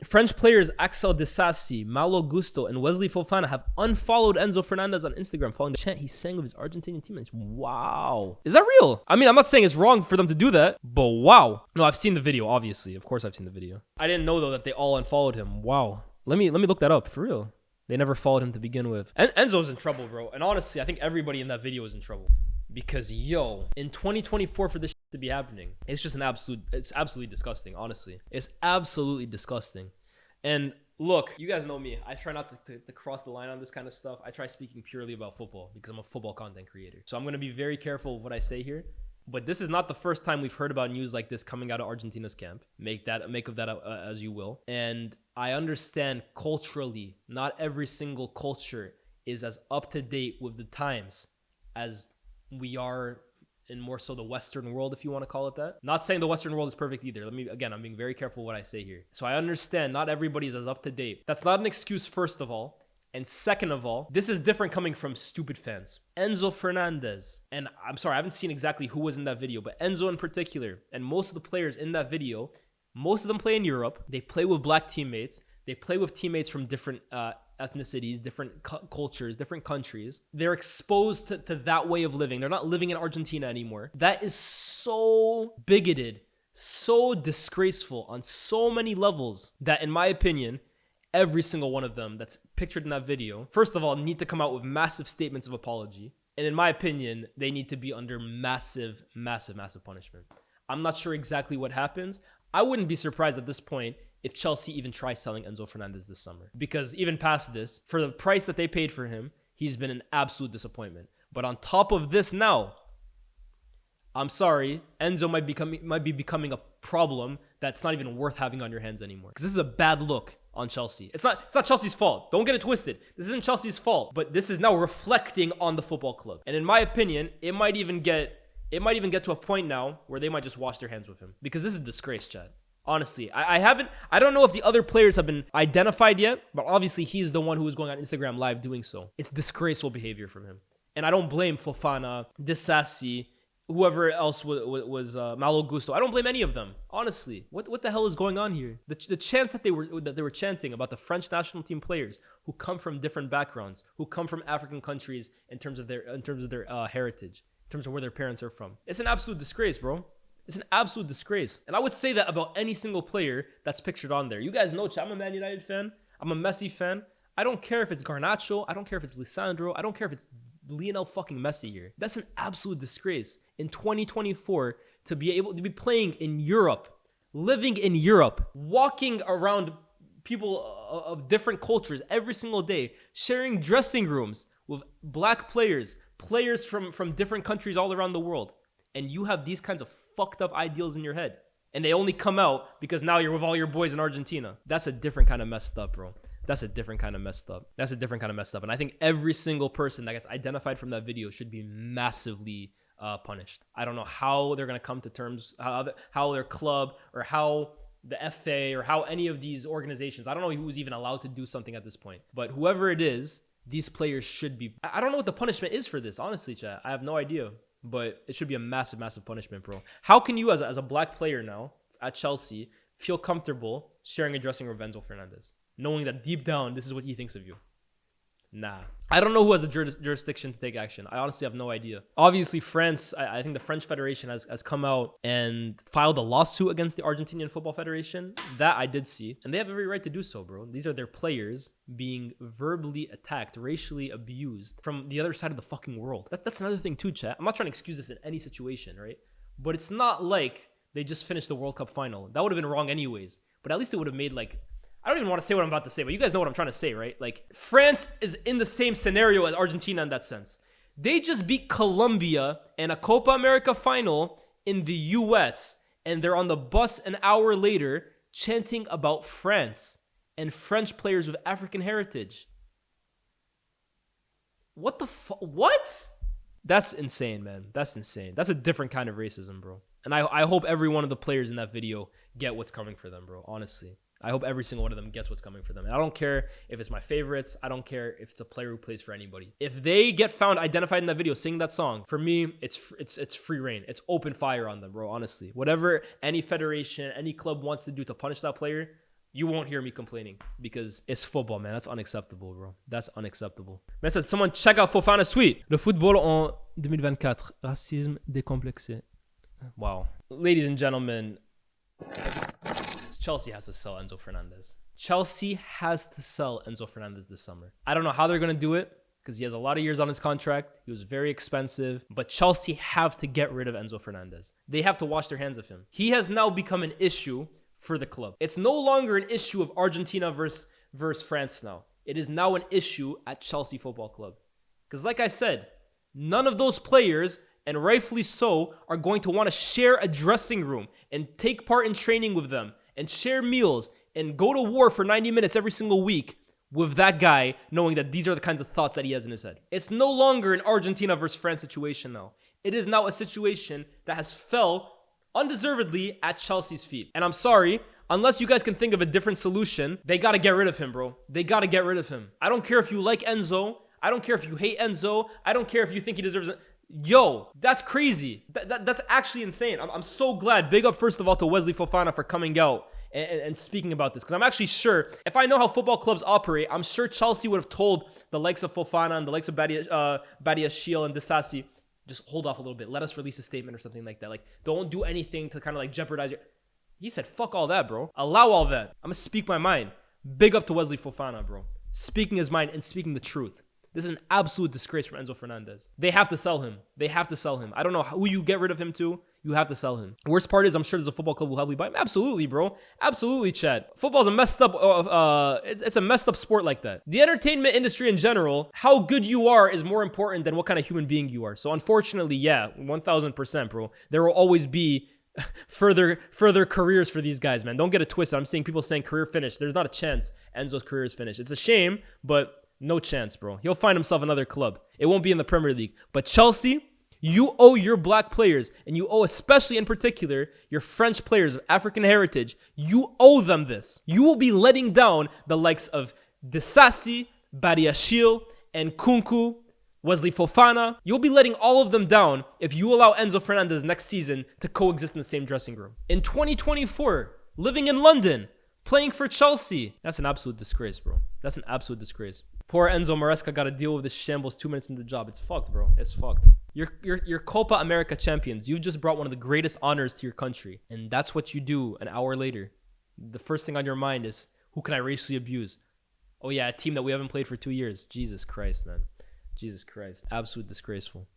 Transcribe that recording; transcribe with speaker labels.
Speaker 1: French players Axel Disasi, Malo Gusto, and Wesley Fofana have unfollowed Enzo Fernandez on Instagram following the chant he sang with his Argentinian teammates. Wow. Is that real? I mean, I'm not saying it's wrong for them to do that, but wow. No, I've seen the video, obviously. Of course I've seen the video. I didn't know, though, that they all unfollowed him. Wow. Let me look that up, for real. They never followed him to begin with. Enzo's in trouble, bro. And honestly, I think everybody in that video is in trouble. Because, yo, in 2024 for this to be happening, it's just it's absolutely disgusting, honestly. It's absolutely disgusting. And look, you guys know me. I try not to cross the line on this kind of stuff. I try speaking purely about football because I'm a football content creator. So I'm going to be very careful of what I say here. But this is not the first time we've heard about news like this coming out of Argentina's camp. Make of that as you will. And I understand culturally, not every single culture is as up to date with the times as we are in more so the Western world, if you want to call it that. Not saying the Western world is perfect either. I'm being very careful what I say here. So I understand not everybody's as up to date. That's not an excuse, first of all. And second of all, this is different coming from stupid fans. Enzo Fernandez, and I'm sorry, I haven't seen exactly who was in that video, but Enzo in particular, and most of the players in that video, most of them play in Europe. They play with black teammates. They play with teammates from different ethnicities, different cultures, different countries. They're exposed to that way of living. They're not living in Argentina anymore. That is so bigoted, so disgraceful on so many levels that, in my opinion, every single one of them that's pictured in that video, first of all, need to come out with massive statements of apology. And in my opinion, they need to be under massive, massive, massive punishment. I'm not sure exactly what happens. I wouldn't be surprised at this point if Chelsea even tries selling Enzo Fernandez this summer. Because even past this, for the price that they paid for him, he's been an absolute disappointment. But on top of this now, I'm sorry, Enzo might be becoming a problem that's not even worth having on your hands anymore. Because this is a bad look on Chelsea. It's not Chelsea's fault. Don't get it twisted. This isn't Chelsea's fault. But this is now reflecting on the football club. And in my opinion, it might even get to a point now where they might just wash their hands with him. Because this is a disgrace, Chad. Honestly, I don't know if the other players have been identified yet, but obviously he's the one who is going on Instagram Live doing so. It's disgraceful behavior from him. And I don't blame Fofana, Disasi, whoever else was Malo Gusto. I don't blame any of them. Honestly, what the hell is going on here? The chants that they were chanting about the French national team players who come from different backgrounds, who come from African countries in terms of their heritage, in terms of where their parents are from. It's an absolute disgrace, bro. It's an absolute disgrace. And I would say that about any single player that's pictured on there. You guys know, I'm a Man United fan. I'm a Messi fan. I don't care if it's Garnacho. I don't care if it's Lisandro. I don't care if it's Lionel fucking Messi here. That's an absolute disgrace. In 2024, to be able to be playing in Europe, living in Europe, walking around people of different cultures every single day, sharing dressing rooms with black players from different countries all around the world. And you have these kinds of fucked up ideals in your head. And they only come out because now you're with all your boys in Argentina. That's a different kind of messed up, bro. That's a different kind of messed up. And I think every single person that gets identified from that video should be massively punished. I don't know how they're going to come to terms, how their club or how the FA or how any of these organizations, I don't know who's even allowed to do something at this point. But whoever it is, these players should be... I don't know what the punishment is for this, honestly, chat. I have no idea. But it should be a massive, massive punishment, bro. How can you, as a black player now at Chelsea, feel comfortable sharing a dressing room with Enzo Fernandez, knowing that deep down, this is what he thinks of you? Nah. I don't know who has the jurisdiction to take action. I honestly have no idea. Obviously, France, I think the French Federation has come out and filed a lawsuit against the Argentinian Football Federation. That I did see. And they have every right to do so, bro. These are their players being verbally attacked, racially abused from the other side of the fucking world. That's another thing too, chat. I'm not trying to excuse this in any situation, right? But it's not like they just finished the World Cup final. That would have been wrong anyways. But at least it would have made I don't even want to say what I'm about to say, but you guys know what I'm trying to say, right? France is in the same scenario as Argentina in that sense. They just beat Colombia in a Copa America final in the US, and they're on the bus an hour later chanting about France and French players with African heritage. What the fuck? What? That's insane, man. That's insane. That's a different kind of racism, bro. And I hope every one of the players in that video get what's coming for them, bro. Honestly. I hope every single one of them gets what's coming for them. And I don't care if it's my favorites. I don't care if it's a player who plays for anybody. If they get found identified in that video singing that song, for me, it's free reign. It's open fire on them, bro, honestly. Whatever any federation, any club wants to do to punish that player, You won't hear me complaining because it's football, man. That's unacceptable, bro. That's unacceptable. Mais someone check out Fofana's tweet. Le football en 2024. Racisme décomplexé. Wow. Ladies and gentlemen, Chelsea has to sell Enzo Fernandez. Chelsea has to sell Enzo Fernandez this summer. I don't know how they're going to do it because he has a lot of years on his contract. He was very expensive. But Chelsea have to get rid of Enzo Fernandez. They have to wash their hands of him. He has now become an issue for the club. It's no longer an issue of Argentina versus France now. It is now an issue at Chelsea Football Club. Because like I said, none of those players, and rightfully so, are going to want to share a dressing room and take part in training with them and share meals and go to war for 90 minutes every single week with that guy, knowing that these are the kinds of thoughts that he has in his head. It's no longer an Argentina versus France situation now. It is now a situation that has fell undeservedly at Chelsea's feet. And I'm sorry, unless you guys can think of a different solution, they got to get rid of him, bro. They got to get rid of him. I don't care if you like Enzo. I don't care if you hate Enzo. I don't care if you think he deserves it. Yo, that's crazy. That's actually insane. I'm so glad. Big up, first of all, to Wesley Fofana for coming out and speaking about this. Because I'm actually sure, if I know how football clubs operate, I'm sure Chelsea would have told the likes of Fofana and the likes of Badiashile and Disasi, just hold off a little bit. Let us release a statement or something like that. Like, don't do anything to kind of like jeopardize your... He said, fuck all that, bro. Allow all that. I'm going to speak my mind. Big up to Wesley Fofana, bro. Speaking his mind and speaking the truth. This is an absolute disgrace for Enzo Fernandez. They have to sell him. They have to sell him. I don't know who you get rid of him to. You have to sell him. Worst part is, I'm sure there's a football club who will help buy him. Absolutely, bro. Absolutely, Chad. Football's a messed up. It's a messed up sport like that. The entertainment industry in general, how good you are is more important than what kind of human being you are. So unfortunately, yeah, 1,000%, bro. There will always be further careers for these guys, man. Don't get it twisted. I'm seeing people saying career finished. There's not a chance Enzo's career is finished. It's a shame, but no chance, bro. He'll find himself another club. It won't be in the Premier League. But Chelsea, you owe your black players, and you owe especially in particular your French players of African heritage, you owe them this. You will be letting down the likes of Disasi, Badiashile, and Kunku, Wesley Fofana. You'll be letting all of them down if you allow Enzo Fernandez next season to coexist in the same dressing room. In 2024, living in London, playing for Chelsea. That's an absolute disgrace, bro. That's an absolute disgrace. Poor Enzo Maresca got to deal with this shambles 2 minutes into the job. It's fucked, bro. It's fucked. You're Copa America champions. You've just brought one of the greatest honors to your country. And that's what you do an hour later. The first thing on your mind is, who can I racially abuse? Oh yeah, a team that we haven't played for 2 years. Jesus Christ, man. Jesus Christ. Absolute disgraceful.